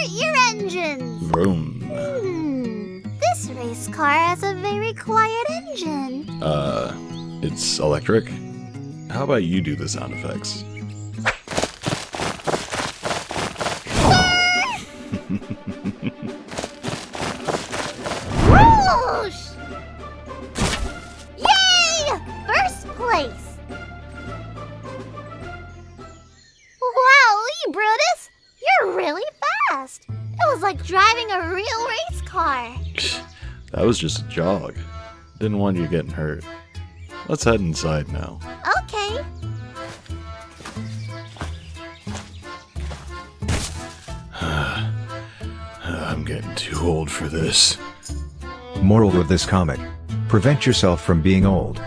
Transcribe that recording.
start your engines. Vroom. This race car has a very quiet engine. It's electric? How about you do the sound effects? Whoosh! Yay! First place! Wow, Brutus! You're really fast! It was like driving a real race car. That was just a jog. Didn't want you getting hurt. Let's head inside now. Okay. I'm getting too old for this. Moral of this comic: prevent yourself from being old.